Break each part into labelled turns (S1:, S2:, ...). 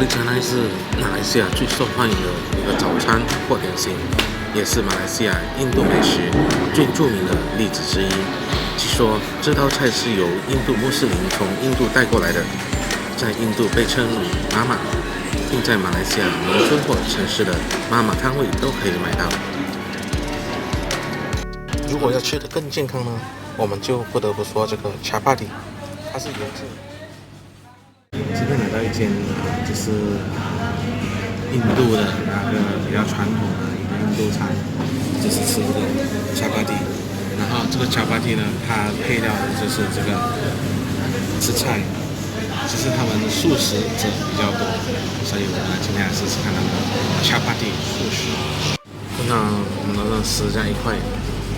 S1: 利加奈是马来西亚最受欢迎的一个早餐或点心，也是马来西亚印度美食最著名的例子之一。据说这道菜是由印度穆斯林从印度带过来的，在印度被称为妈妈，并在马来西亚农村或城市的妈妈摊位都可以买到。如果要吃得更健康呢，我们就不得不说这个恰巴蒂，它是源自。今天来到一间就是印度的那个比较传统的一个印度餐，就是吃这个恰巴蒂。然后这个恰巴蒂呢，它配料的就是这个是菜，其实他们素食者比较多，所以我们今天来试试看他们恰巴蒂素食。那我们的丝这样一块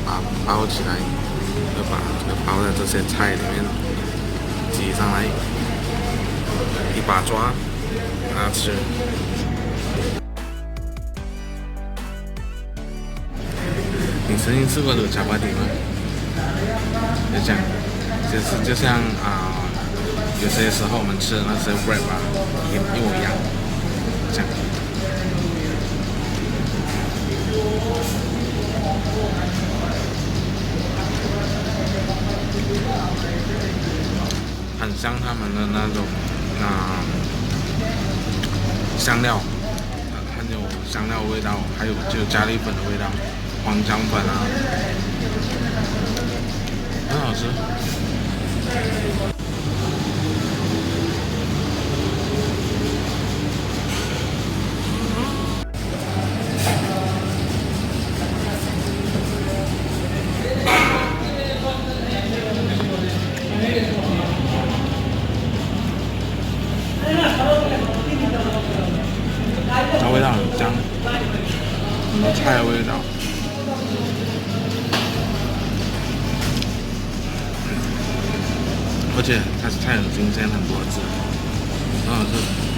S1: 把它包起来，就把这个包在这些菜里面挤上来。一把抓，拿吃。你曾经吃过这个恰巴蒂吗？就这样，就像有些时候我们吃的那些 wrap 一模一样，这样。很像他们的那种香料，很有香料味道，还有就咖喱粉的味道，黄姜粉很好吃。它味道很香，很多菜的味道。而且它是菜很新鲜，很多汁，很好吃。